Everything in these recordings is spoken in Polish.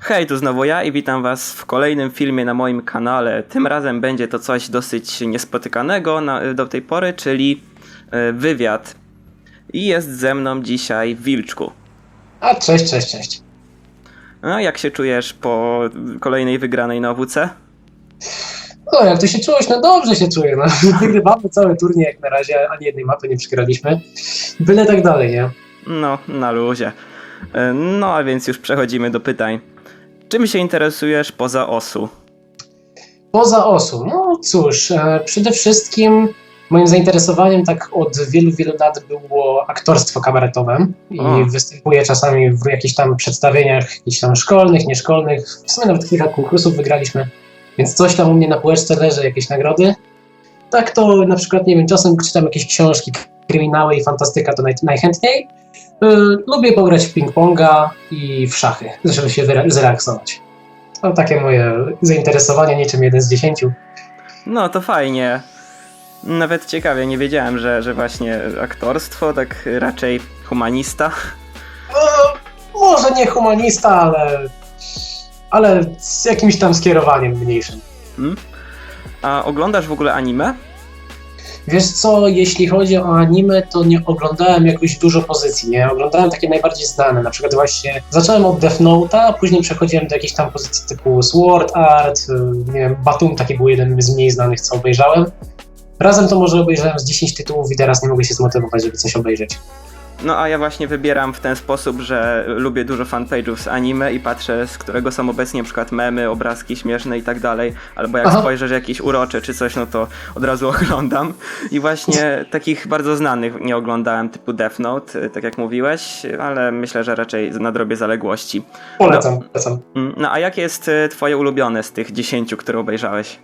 Hej, tu znowu ja i witam was w kolejnym filmie na moim kanale. Tym razem będzie to coś dosyć niespotykanego do tej pory, czyli wywiad. I jest ze mną dzisiaj Wilczku. A, cześć. No, jak się czujesz po kolejnej wygranej na OWC? No, jak ty się czułeś? No dobrze się czuję, no. Wygrywamy cały turniej jak na razie, ani jednej mapy nie przegraliśmy. Byle tak dalej, nie? No, na luzie. No, a więc już przechodzimy do pytań. Czym się interesujesz poza OSU? Poza OSU, no cóż, przede wszystkim moim zainteresowaniem tak od wielu lat było aktorstwo kabaretowe i występuję czasami w jakichś tam przedstawieniach, jakichś tam szkolnych, nieszkolnych, w sumie nawet kilka konkursów wygraliśmy, więc coś tam u mnie na półeczce leży, jakieś nagrody. Tak to na przykład, nie wiem, czasem czytam jakieś książki, kryminały i fantastyka to najchętniej. Lubię pograć w ping-ponga i w szachy, żeby się zrelaksować. To takie moje zainteresowanie, niczym 1 z 10. No, to fajnie. Nawet ciekawie, nie wiedziałem, że właśnie aktorstwo, tak raczej humanista. Może nie humanista, ale z jakimś tam skierowaniem mniejszym. A oglądasz w ogóle anime? Wiesz co, jeśli chodzi o anime, to nie oglądałem jakoś dużo pozycji, nie? Oglądałem takie najbardziej znane, na przykład właśnie zacząłem od Death Note'a, a później przechodziłem do jakichś tam pozycji typu Sword Art, nie wiem, Batum taki był jeden z mniej znanych, co obejrzałem. Razem to może obejrzałem z 10 tytułów i teraz nie mogę się zmotywować, żeby coś obejrzeć. No a ja właśnie wybieram w ten sposób, że lubię dużo fanpage'ów z anime i patrzę, z którego są obecnie na przykład memy, obrazki śmieszne i tak dalej, albo jak spojrzę, że jakieś urocze czy coś, no to od razu oglądam. I właśnie takich bardzo znanych nie oglądałem, typu Death Note, tak jak mówiłeś, ale myślę, że raczej nadrobię zaległości. Polecam. No a jakie jest twoje ulubione z tych 10, które obejrzałeś?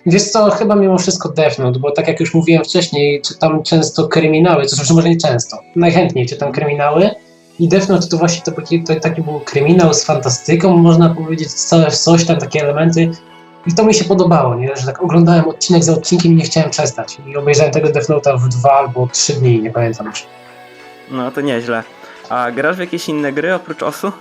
Wiesz co, chyba mimo wszystko Death Note, bo tak jak już mówiłem wcześniej, czytam często kryminały, to znaczy może nie często, najchętniej czytam kryminały i Death Note to właśnie to taki był kryminał z fantastyką, można powiedzieć, całe coś tam, takie elementy i to mi się podobało, nie? Że tak oglądałem odcinek za odcinkiem i nie chciałem przestać i obejrzałem tego Death Note'a w 2 albo 3 dni, nie pamiętam już. No to nieźle. A grasz w jakieś inne gry oprócz OSU?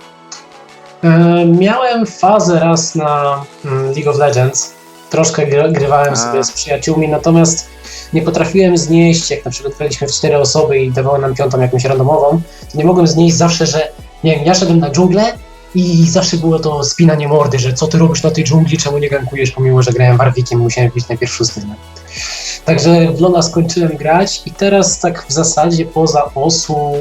Miałem fazę raz na League of Legends. Troszkę grywałem sobie z przyjaciółmi, natomiast nie potrafiłem znieść, jak na przykład graliśmy w 4 osoby i dawały nam 5 jakąś randomową, to nie mogłem znieść zawsze, że nie wiem, ja szedłem na dżunglę i zawsze było to spinanie mordy, że co ty robisz na tej dżungli, czemu nie gankujesz, pomimo że grałem Warwickiem i musiałem być najpierw 6. Także w LoL'a skończyłem grać i teraz tak w zasadzie poza OSU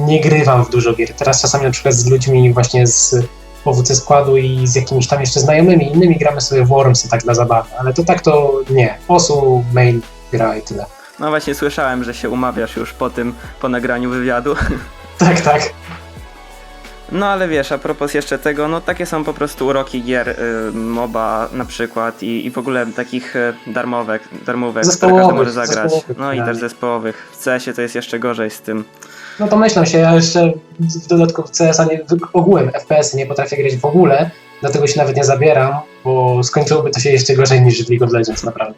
nie grywam w dużo gier. Teraz czasami na przykład z ludźmi właśnie z OWC składu i z jakimiś tam jeszcze znajomymi innymi gramy sobie w Wormsy tak dla zabawy, ale to tak to nie. OSU, main, gra i tyle. No właśnie słyszałem, że się umawiasz już po nagraniu wywiadu. Tak. No ale wiesz, a propos jeszcze tego, no takie są po prostu uroki gier, MOBA na przykład i w ogóle takich darmówek, które każdy może zagrać. No i też zespołowych. W CS-ie to jest jeszcze gorzej z tym. No to myślę się, ja jeszcze w dodatku w CS-a ogółem FPS-y nie potrafię grać w ogóle, dlatego się nawet nie zabieram, bo skończyłoby to się jeszcze gorzej niż w League of Legends, naprawdę.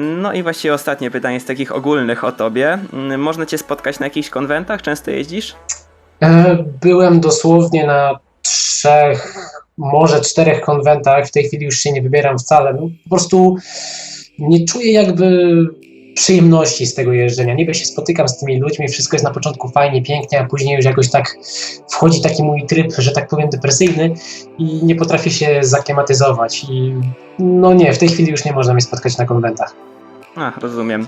No i właściwie ostatnie pytanie z takich ogólnych o tobie. Można cię spotkać na jakichś konwentach? Często jeździsz? Byłem dosłownie na 3, może 4 konwentach, w tej chwili już się nie wybieram wcale. No, po prostu nie czuję jakby przyjemności z tego jeżdżenia. Niby się spotykam z tymi ludźmi, wszystko jest na początku fajnie, pięknie, a później już jakoś tak wchodzi taki mój tryb, że tak powiem, depresyjny i nie potrafię się zaklimatyzować. I no nie, w tej chwili już nie można mnie spotkać na konwentach. Rozumiem.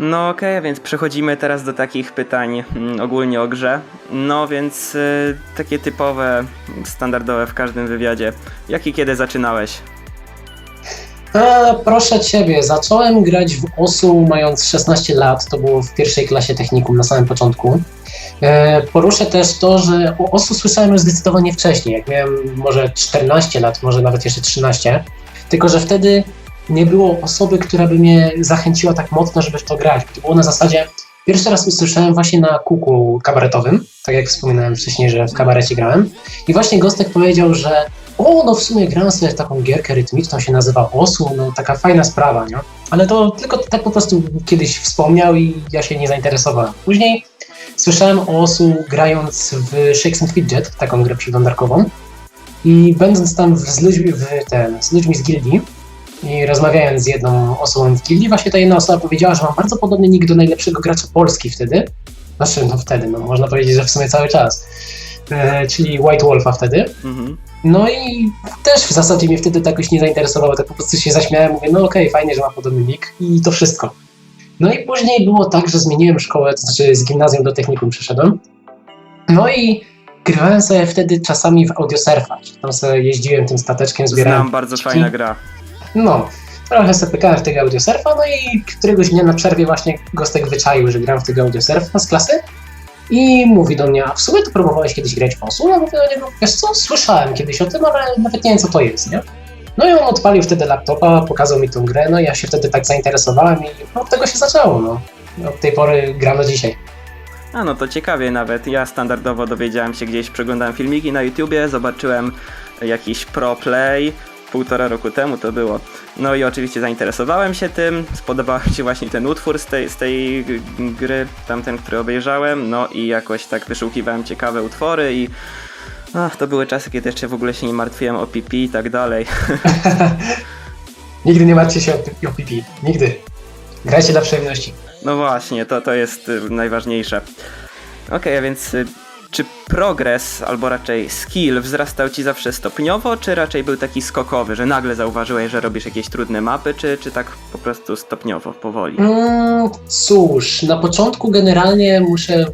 No okej, więc przechodzimy teraz do takich pytań ogólnie o grze. No więc takie typowe, standardowe w każdym wywiadzie. Jak i kiedy zaczynałeś? Proszę Ciebie, zacząłem grać w OSU mając 16 lat, to było w 1. klasie technikum na samym początku. Poruszę też to, że o OSU słyszałem już zdecydowanie wcześniej, jak miałem może 14 lat, może nawet jeszcze 13, tylko że wtedy nie było osoby, która by mnie zachęciła tak mocno, żeby w to grać. To było na zasadzie, pierwszy raz usłyszałem właśnie na kuku kabaretowym, tak jak wspominałem wcześniej, że w kabarecie grałem i właśnie Gostek powiedział, że no w sumie grałem sobie w taką gierkę rytmiczną, się nazywa OSU, no taka fajna sprawa, nie? Ale to tylko tak po prostu kiedyś wspomniał i ja się nie zainteresowałem. Później słyszałem o Osu grając w Shakes and Fidget, taką grę przeglądarkową. I będąc tam z ludźmi z gildii i rozmawiając z jedną osobą w gildii, właśnie ta jedna osoba powiedziała, że mam bardzo podobny nick do najlepszego gracza Polski wtedy. Znaczy, można powiedzieć, że w sumie cały czas. Czyli White Wolfa wtedy. No i też w zasadzie mnie wtedy to jakoś nie zainteresowało, tak po prostu się zaśmiałem, mówię, no okej, fajnie, że ma podobny nick i to wszystko. No i później było tak, że zmieniłem szkołę, to znaczy z gimnazjum do technikum przeszedłem. No i grywałem sobie wtedy czasami w Audiosurfa. Tam sobie jeździłem tym stateczkiem, zbierałem... Znam, bardzo fajna gra. No, trochę sobie pykałem w tego Audiosurfa, no i któregoś dnia na przerwie właśnie Gostek wyczaił, że gram w tego Audiosurfa z klasy i mówi do mnie, a w sumie to próbowałeś kiedyś grać w Osu? Ja mówię do niego, wiesz co, słyszałem kiedyś o tym, ale nawet nie wiem co to jest, nie? No i on odpalił wtedy laptopa, pokazał mi tą grę, no i ja się wtedy tak zainteresowałem i od tego się zaczęło, no. Od tej pory gram do dzisiaj. A no to ciekawie nawet. Ja standardowo dowiedziałem się gdzieś, przeglądałem filmiki na YouTubie, zobaczyłem jakiś pro play, 1,5 roku temu to było. No i oczywiście zainteresowałem się tym, spodobał mi się właśnie ten utwór z tej gry, tamten, który obejrzałem, no i jakoś tak wyszukiwałem ciekawe utwory i to były czasy, kiedy jeszcze w ogóle się nie martwiłem o PP i tak dalej. Nigdy nie martwcie się o PP, nigdy. Grajcie dla przyjemności. No właśnie, to jest najważniejsze. Okej, a więc czy progres, albo raczej skill wzrastał ci zawsze stopniowo, czy raczej był taki skokowy, że nagle zauważyłeś, że robisz jakieś trudne mapy, czy tak po prostu stopniowo, powoli? Cóż, na początku generalnie muszę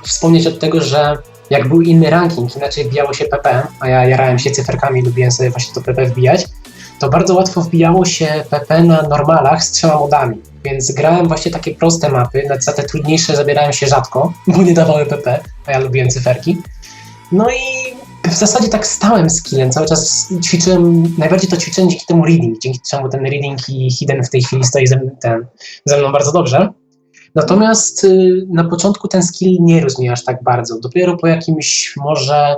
wspomnieć od tego, że jak był inny ranking, inaczej wbijało się PP, a ja jarałem się cyferkami, lubiłem sobie właśnie to PP wbijać, to bardzo łatwo wbijało się PP na normalach z 3 modami. Więc grałem właśnie takie proste mapy, za te trudniejsze zabierałem się rzadko, bo nie dawały PP, a ja lubiłem cyferki. No i w zasadzie tak stałem skillem, cały czas ćwiczyłem, najbardziej to ćwiczyłem dzięki temu reading, dzięki czemu ten reading i hidden w tej chwili stoi ze mną bardzo dobrze. Natomiast na początku ten skill nie rósł mi aż tak bardzo. Dopiero po jakimś może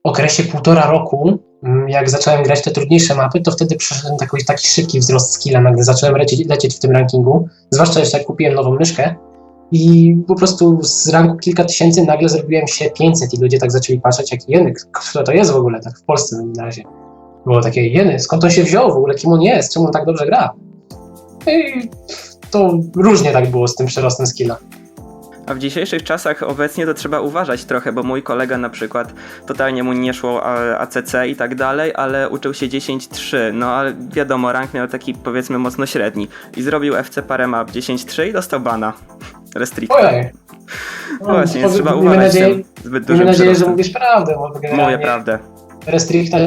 okresie 1,5 roku, jak zacząłem grać te trudniejsze mapy, to wtedy przeszedłem taki szybki wzrost skilla, nagle zacząłem lecieć w tym rankingu, zwłaszcza jeszcze jak kupiłem nową myszkę i po prostu z ranku kilka tysięcy nagle zrobiłem się 500 i ludzie tak zaczęli patrzeć, jaki jeny, kto to jest w ogóle, tak w Polsce na razie. Było takie, jeny, skąd on się wziął w ogóle, kim on jest, czemu on tak dobrze gra? I to różnie tak było z tym przyrostem skilla. A w dzisiejszych czasach obecnie to trzeba uważać trochę, bo mój kolega na przykład totalnie mu nie szło ACC i tak dalej, ale uczył się 10.3, no ale wiadomo, rank miał taki powiedzmy mocno średni i zrobił FC parę map 10.3 i dostał bana. Restricta. Ojej. No właśnie, trzeba uważać z tym zbyt dużym Miejmy nadzieję, że przyrostem. mówisz prawdę, bo Mówię prawdę. Restricta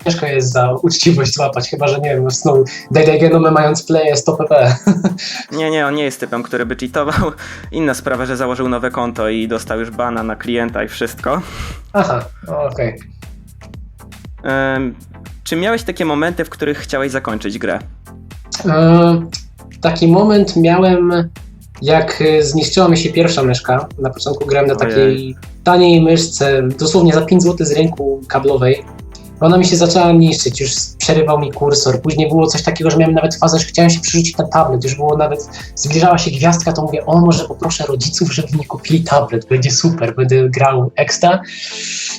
ciężko jest za uczciwość złapać, chyba że nie wiem, znowu Daigenome mając play 100 pp. Nie, on nie jest typem, który by cheatował. Inna sprawa, że założył nowe konto i dostał już bana na klienta i wszystko. Aha, okej. Czy miałeś takie momenty, w których chciałeś zakończyć grę? Taki moment miałem, jak zniszczyła mi się pierwsza myszka. Na początku grałem na takiej taniej myszce, dosłownie za 5 zł z rynku kablowej. Ona mi się zaczęła niszczyć, już przerywał mi kursor. Później było coś takiego, że miałem nawet fazę, że chciałem się przerzucić na tablet. Już było nawet, zbliżała się gwiazdka, to mówię, może poproszę rodziców, żeby mi kupili tablet, będzie super, będę grał ekstra.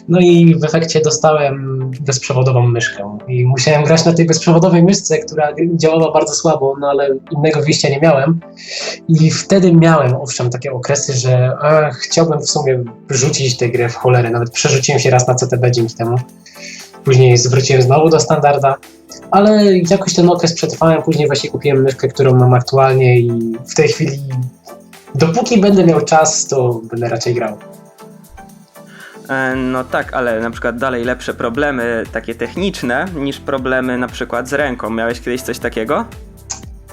No i w efekcie dostałem bezprzewodową myszkę. I musiałem grać na tej bezprzewodowej myszce, która działała bardzo słabo, no ale innego wyjścia nie miałem. I wtedy miałem, owszem, takie okresy, że chciałbym w sumie rzucić tę grę w cholerę. Nawet przerzuciłem się raz na CTB dzięki temu. Później zwróciłem znowu do standarda, ale jakoś ten okres przetrwałem, później właśnie kupiłem myszkę, którą mam aktualnie i w tej chwili, dopóki będę miał czas, to będę raczej grał. No tak, ale na przykład dalej lepsze problemy takie techniczne niż problemy na przykład z ręką. Miałeś kiedyś coś takiego?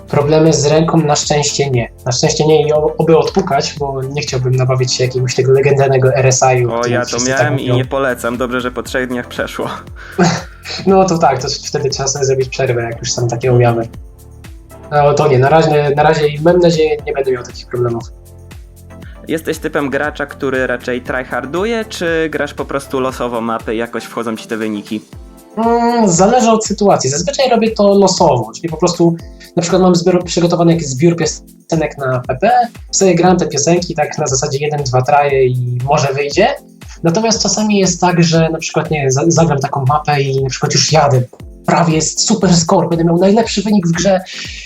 Problemy z ręką na szczęście nie. Na szczęście nie i oby odpukać, bo nie chciałbym nabawić się jakiegoś tego legendarnego RSI-u. O, ja to miałem i nie polecam. Dobrze, że po 3 dniach przeszło. No to tak, to wtedy trzeba sobie zrobić przerwę, jak już są takie objawy. No to nie, na razie i mam nadzieję nie będę miał takich problemów. Jesteś typem gracza, który raczej tryharduje, czy grasz po prostu losowo mapy i jakoś wchodzą ci te wyniki? Zależy od sytuacji. Zazwyczaj robię to losowo, czyli po prostu na przykład mam przygotowany jakiś zbiór piosenek piosenek na PP, sobie gram te piosenki tak na zasadzie 1-2 traje i może wyjdzie. Natomiast czasami jest tak, że na przykład nie zagram taką mapę i na przykład już jadę, prawie jest super score, będę miał najlepszy wynik w grze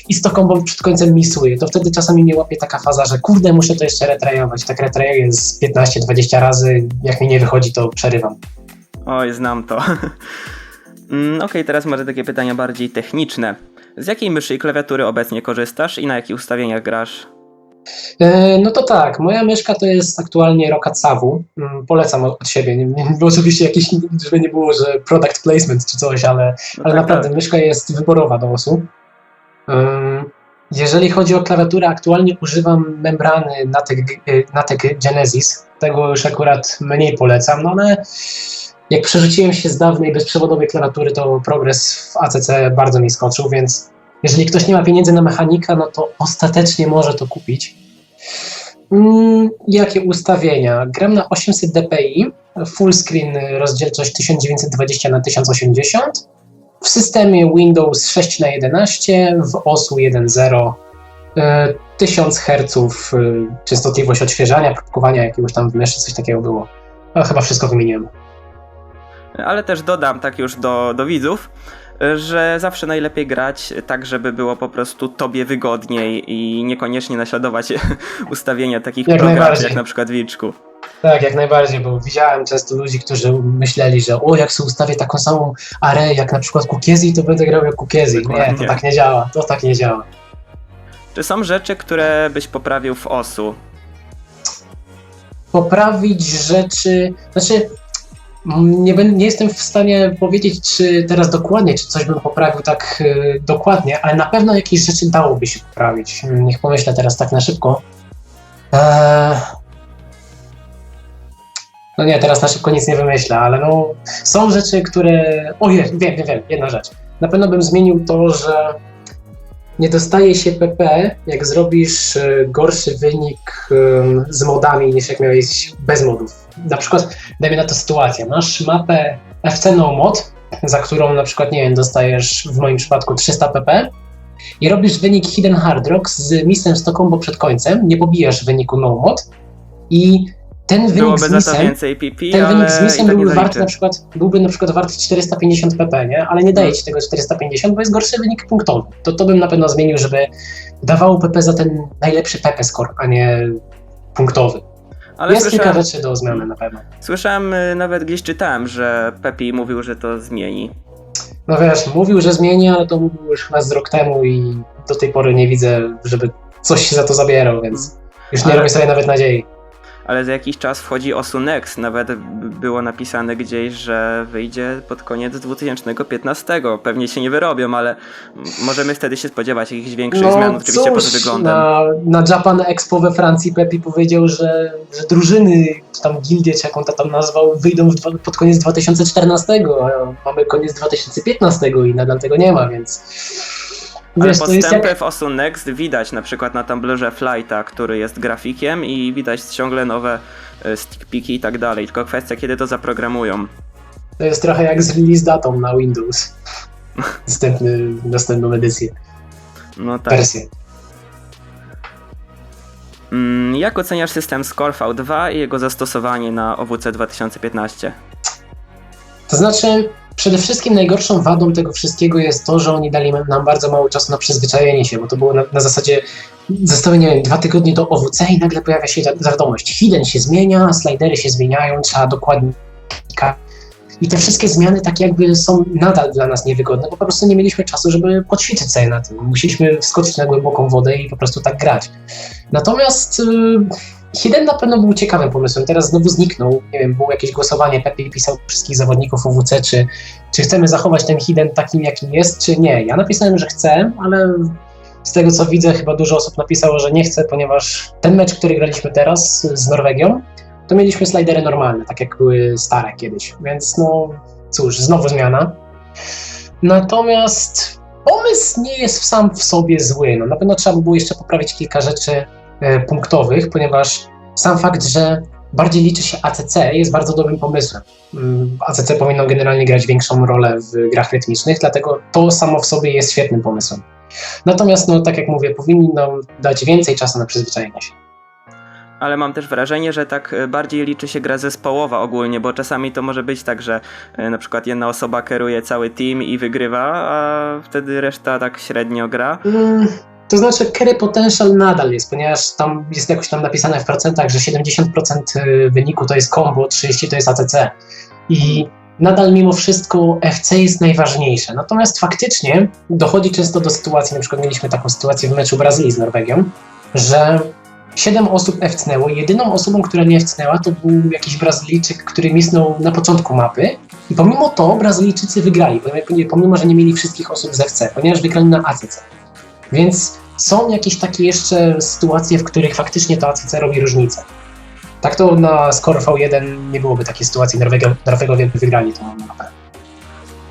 i z to combo przed końcem misuję. To wtedy czasami mnie łapie taka faza, że kurde, muszę to jeszcze retrajować. Tak retrajuję z 15-20 razy, jak mi nie wychodzi, to przerywam. Oj, znam to. Okej, teraz może takie pytania bardziej techniczne. Z jakiej myszy i klawiatury obecnie korzystasz i na jakich ustawieniach grasz? No to tak, moja myszka to jest aktualnie Roccat Savu. Polecam od siebie, bo oczywiście jakieś, żeby nie było, że product placement czy coś, ale tak, naprawdę myszka jest wyborowa do losu. Jeżeli chodzi o klawiaturę, aktualnie używam membrany Natek Genesis. Tego już akurat mniej polecam, no ale jak przerzuciłem się z dawnej bezprzewodowej klawiatury, to progres w ACC bardzo mi skoczył, więc jeżeli ktoś nie ma pieniędzy na mechanika, no to ostatecznie może to kupić. Jakie ustawienia? Gram na 800 dpi, full screen rozdzielczość 1920 na 1080, w systemie Windows 6x11, w OSU 1.0, 1000 Hz, częstotliwość odświeżania, próbkowania jakiegoś tam w myszy, coś takiego było. No, chyba wszystko wymieniłem. Ale też dodam tak już do widzów, że zawsze najlepiej grać tak, żeby było po prostu tobie wygodniej i niekoniecznie naśladować ustawienia takich programów jak na przykład w Wilczku. Tak, jak najbardziej, bo widziałem często ludzi, którzy myśleli, że jak sobie ustawię taką samą arę jak na przykład Kukiezi, to będę grał jak Kukiezi. Nie, to tak nie działa, to tak nie działa. Czy są rzeczy, które byś poprawił w OSU? Poprawić rzeczy, znaczy nie jestem w stanie powiedzieć, czy teraz dokładnie, czy coś bym poprawił tak dokładnie, ale na pewno jakieś rzeczy dałoby się poprawić. Niech pomyślę teraz tak na szybko. No nie, teraz na szybko nic nie wymyślę, ale no są rzeczy, które... Wiem, jedna rzecz. Na pewno bym zmienił to, że nie dostaje się PP, jak zrobisz gorszy wynik z modami, niż jak miałeś bez modów. Na przykład, dajmy na to sytuację, masz mapę FC No Mod, za którą na przykład, nie wiem, dostajesz w moim przypadku 300 PP i robisz wynik Hidden Hard Rock z misem 100 combo przed końcem, nie pobijasz wyniku No Mod i ten wynik byłoby z za misem, to więcej PP, ten wynik z misem tak byłby na przykład wart 450 pp, nie? Ale nie daje ci tego 450, bo jest gorszy wynik punktowy. To bym na pewno zmienił, żeby dawało PP za ten najlepszy PP score, a nie punktowy. Ale jest kilka rzeczy do zmiany na pewno. Słyszałem, nawet gdzieś czytałem, że Pepi mówił, że to zmieni. No wiesz, mówił, że zmieni, ale to mówił już chyba z rok temu i do tej pory nie widzę, żeby coś się za to zabierał, więc już nie robię sobie nawet nadziei. Ale za jakiś czas wchodzi OSU Next. Nawet było napisane gdzieś, że wyjdzie pod koniec 2015. Pewnie się nie wyrobią, ale możemy wtedy się spodziewać jakichś większych zmian, oczywiście pod wyglądem. Na Japan Expo we Francji Pepi powiedział, że drużyny, czy tam gildie, czy jaką to tam nazwał, wyjdą pod koniec 2014, a mamy koniec 2015 i nadal tego nie ma, więc... Ale postępy w OSU Next widać na przykład na Tumblrze Flighta, który jest grafikiem i widać ciągle nowe stickpiki i tak dalej, tylko kwestia kiedy to zaprogramują. To jest trochę jak z release datą na Windows. Następną edycję. No tak. Wersję. Jak oceniasz system Score V2 i jego zastosowanie na OWC 2015? To znaczy, przede wszystkim najgorszą wadą tego wszystkiego jest to, że oni dali nam bardzo mało czasu na przyzwyczajenie się, bo to było na zasadzie zostały, nie wiem, 2 tygodnie do OWC i nagle pojawia się wiadomość. Hidden się zmienia, slidery się zmieniają, trzeba dokładnie... I te wszystkie zmiany tak jakby są nadal dla nas niewygodne, bo po prostu nie mieliśmy czasu, żeby poćwiczyć sobie na tym. Musieliśmy wskoczyć na głęboką wodę i po prostu tak grać. Natomiast Hidden na pewno był ciekawym pomysłem. Teraz znowu zniknął. Nie wiem, było jakieś głosowanie, Pepi pisał wszystkich zawodników OWC, czy chcemy zachować ten Hidden takim, jakim jest, czy nie. Ja napisałem, że chcę, ale z tego co widzę, chyba dużo osób napisało, że nie chce, ponieważ ten mecz, który graliśmy teraz z Norwegią, to mieliśmy slidery normalne, tak jak były stare kiedyś, więc no cóż, znowu zmiana. Natomiast pomysł nie jest sam w sobie zły. No, na pewno trzeba by było jeszcze poprawić kilka rzeczy punktowych, ponieważ sam fakt, że bardziej liczy się ACC, jest bardzo dobrym pomysłem. ACC powinno generalnie grać większą rolę w grach rytmicznych, dlatego to samo w sobie jest świetnym pomysłem. Natomiast, no tak jak mówię, powinni nam dać więcej czasu na przyzwyczajenie się. Ale mam też wrażenie, że tak bardziej liczy się gra zespołowa ogólnie, bo czasami to może być tak, że na przykład jedna osoba kieruje cały team i wygrywa, a wtedy reszta tak średnio gra. To znaczy carry potential nadal jest, ponieważ tam jest jakoś tam napisane w procentach, że 70% wyniku to jest combo, 30% to jest ACC. I nadal mimo wszystko FC jest najważniejsze. Natomiast faktycznie dochodzi często do sytuacji, na przykład mieliśmy taką sytuację w meczu Brazylii z Norwegią, że 7 osób F-cnęło i jedyną osobą, która nie F-cnęła, to był jakiś Brazylijczyk, który misnął na początku mapy i pomimo to Brazylijczycy wygrali, pomimo że nie mieli wszystkich osób z FC, ponieważ wygrali na ACC. Więc są jakieś takie jeszcze sytuacje, w których faktycznie to ACC robi różnicę. Tak to na Score V1 nie byłoby takiej sytuacji, Norwegowie by wygrali tą mapę.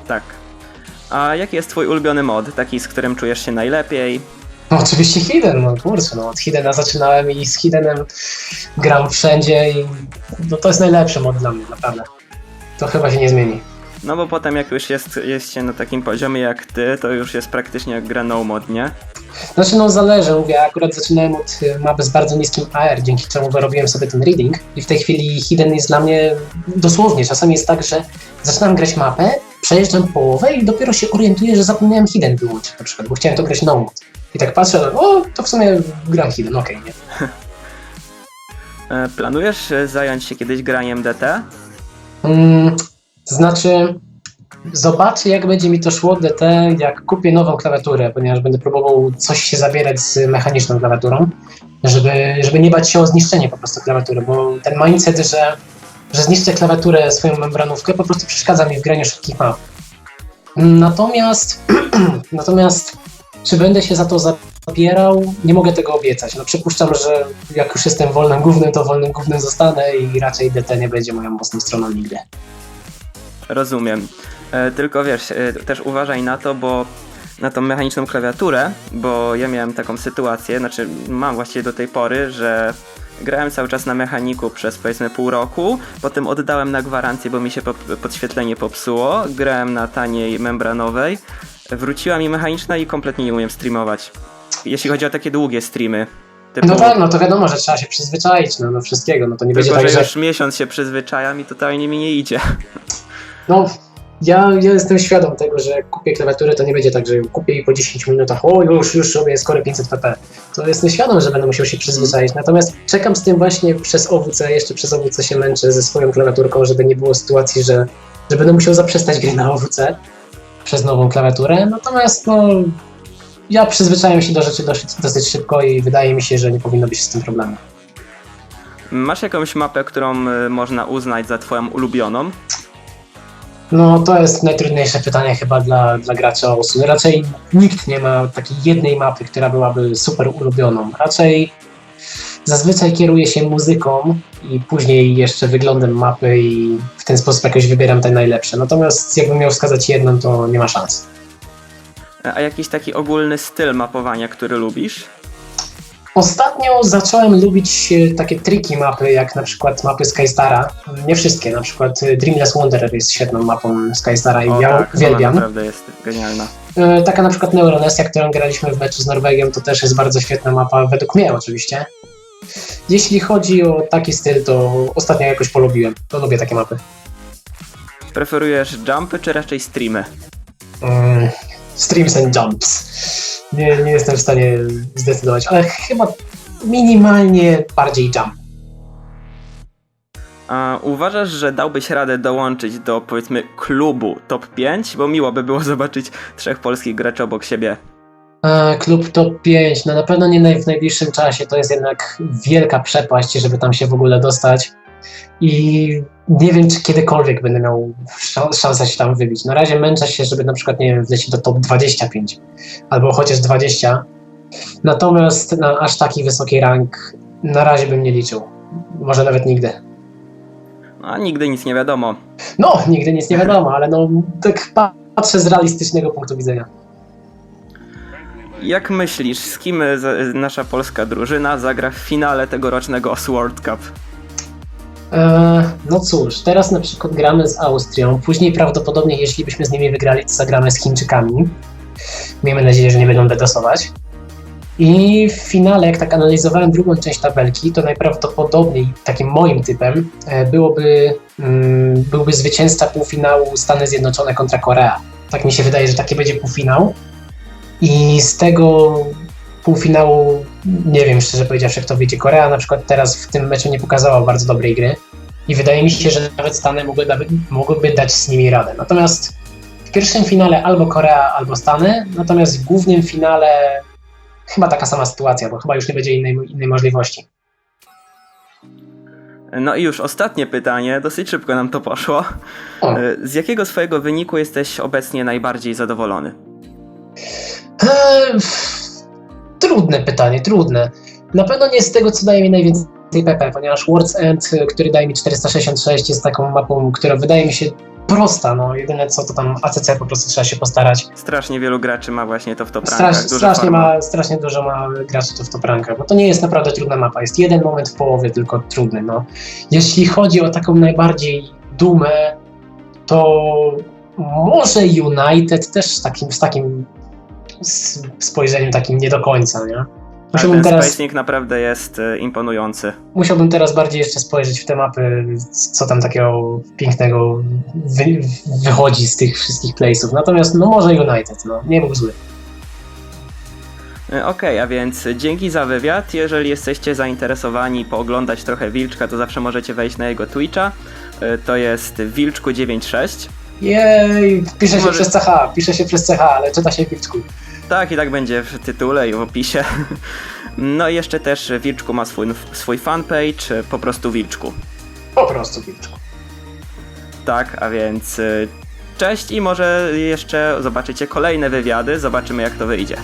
Tak. A jaki jest twój ulubiony mod? Taki, z którym czujesz się najlepiej? No oczywiście Hidden, no kurczę, no od Hiddena zaczynałem i z Hiddenem gram wszędzie i no, to jest najlepszy mod dla mnie, naprawdę. To chyba się nie zmieni. No bo potem jak już jest się na takim poziomie jak ty, to już jest praktycznie jak gra no mod, nie? Znaczy no zależy, mówię, ja akurat zaczynałem od mapy z bardzo niskim AR, dzięki czemu wyrobiłem sobie ten reading i w tej chwili Hidden jest dla mnie dosłownie, czasami jest tak, że zaczynam grać mapę, przejeżdżam połowę i dopiero się orientuję, że zapomniałem Hidden wyłączyć na przykład, bo chciałem to grać no mod. I tak patrzę, o, to w sumie gram Hidden, okej, nie? Planujesz zająć się kiedyś graniem DT? Znaczy, zobaczę jak będzie mi to szło DT, jak kupię nową klawiaturę, ponieważ będę próbował coś się zabierać z mechaniczną klawiaturą, żeby nie bać się o zniszczenie po prostu klawiatury, bo ten mindset, że zniszczę klawiaturę, swoją membranówkę, po prostu przeszkadza mi w graniu szybkich map. Natomiast czy będę się za to zabierał? Nie mogę tego obiecać. No przypuszczam, że jak już jestem wolnym gównem, to wolnym gównem zostanę i raczej DT nie będzie moją mocną stroną nigdy. Rozumiem. Tylko wiesz, też uważaj na to, bo na tą mechaniczną klawiaturę, bo ja miałem taką sytuację, znaczy mam właściwie do tej pory, że grałem cały czas na mechaniku przez powiedzmy pół roku, potem oddałem na gwarancję, bo mi się podświetlenie popsuło, grałem na taniej membranowej, wróciła mi mechaniczna i kompletnie nie umiem streamować. Jeśli chodzi o takie długie streamy. Typu... No tak, no to wiadomo, że trzeba się przyzwyczaić do wszystkiego, no to nie tylko, będzie tak, że już miesiąc się przyzwyczajam i totalnie mi nie idzie. No, ja jestem świadom tego, że jak kupię klawiaturę, to nie będzie tak, że ją kupię i po 10 minutach już robię score 500 pp. To jestem świadom, że będę musiał się przyzwyczaić, natomiast czekam z tym właśnie przez OWC, jeszcze przez OWC się męczę ze swoją klawiaturką, żeby nie było sytuacji, że będę musiał zaprzestać gry na OWC przez nową klawiaturę, natomiast no, ja przyzwyczaiłem się do rzeczy dosyć szybko i wydaje mi się, że nie powinno być z tym problemu. Masz jakąś mapę, którą można uznać za twoją ulubioną? No to jest najtrudniejsze pytanie chyba dla graczy o Osu. Raczej nikt nie ma takiej jednej mapy, która byłaby super ulubioną. Raczej zazwyczaj kieruję się muzyką i później jeszcze wyglądem mapy i w ten sposób jakoś wybieram te najlepsze. Natomiast jakbym miał wskazać jedną, to nie ma szans. A jakiś taki ogólny styl mapowania, który lubisz? Ostatnio zacząłem lubić takie triki mapy, jak na przykład mapy Skystara. Nie wszystkie, na przykład Dreamless Wanderer jest świetną mapą Skystara i ja uwielbiam. Ona naprawdę jest genialna. Taka na przykład Neuronesia, którą graliśmy w meczu z Norwegią, to też jest bardzo świetna mapa, według mnie oczywiście. Jeśli chodzi o taki styl, to ostatnio jakoś polubiłem. To lubię takie mapy. Preferujesz jumpy czy raczej streamy? Streams and jumps. Nie jestem w stanie zdecydować, ale chyba minimalnie bardziej jump. A uważasz, że dałbyś radę dołączyć do, powiedzmy, klubu top 5? Bo miło by było zobaczyć 3 polskich graczy obok siebie. Klub top 5, no na pewno nie w najbliższym czasie, to jest jednak wielka przepaść, żeby tam się w ogóle dostać. I nie wiem, czy kiedykolwiek będę miał szansę się tam wybić. Na razie męczę się, żeby na przykład, nie wiem, wlecieć do top 25 albo chociaż 20. Natomiast na aż taki wysoki rank na razie bym nie liczył. Może nawet nigdy. A nigdy nic nie wiadomo. No, nigdy nic nie wiadomo, ale no tak patrzę z realistycznego punktu widzenia. Jak myślisz, z kim nasza polska drużyna zagra w finale tegorocznego World Cup? No cóż, teraz na przykład gramy z Austrią, później prawdopodobnie jeśli byśmy z nimi wygrali, to zagramy z Chińczykami. Miejmy nadzieję, że nie będą dedosować. I w finale, jak tak analizowałem drugą część tabelki, to najprawdopodobniej takim moim typem byłby zwycięzca półfinału Stany Zjednoczone kontra Korea. Tak mi się wydaje, że taki będzie półfinał. I z tego półfinału, nie wiem szczerze powiedziawszy, kto wyjdzie. Korea na przykład teraz w tym meczu nie pokazała bardzo dobrej gry i wydaje mi się, że nawet Stany mogłyby dać z nimi radę. Natomiast w pierwszym finale albo Korea, albo Stany, natomiast w głównym finale chyba taka sama sytuacja, bo chyba już nie będzie innej możliwości. No i już ostatnie pytanie, dosyć szybko nam to poszło. O. Z jakiego swojego wyniku jesteś obecnie najbardziej zadowolony? Trudne pytanie, trudne. Na pewno nie z tego, co daje mi najwięcej PP, ponieważ World's End, który daje mi 466, jest taką mapą, która wydaje mi się prosta, no jedyne co to tam ACC po prostu trzeba się postarać. Strasznie wielu graczy ma właśnie to w top rankach. Strasznie dużo ma graczy to w top rankach, bo to nie jest naprawdę trudna mapa, jest jeden moment w połowie tylko trudny, no. Jeśli chodzi o taką najbardziej dumę, to może United też z takim spojrzeniem takim nie do końca, nie? Ale ten Spacing naprawdę jest imponujący. Musiałbym teraz bardziej jeszcze spojrzeć w te mapy, co tam takiego pięknego wychodzi z tych wszystkich place'ów. Natomiast no może United, no nie był zły. Okej, a więc dzięki za wywiad. Jeżeli jesteście zainteresowani pooglądać trochę Wilczka, to zawsze możecie wejść na jego Twitcha. To jest Wilczku96. Jej, pisze się przez CH, ale czyta się Wilczku. Tak, i tak będzie w tytule i w opisie. No i jeszcze też Wilczku ma swój fanpage, po prostu Wilczku. Po prostu Wilczku. Tak, a więc cześć i może jeszcze zobaczycie kolejne wywiady, zobaczymy jak to wyjdzie.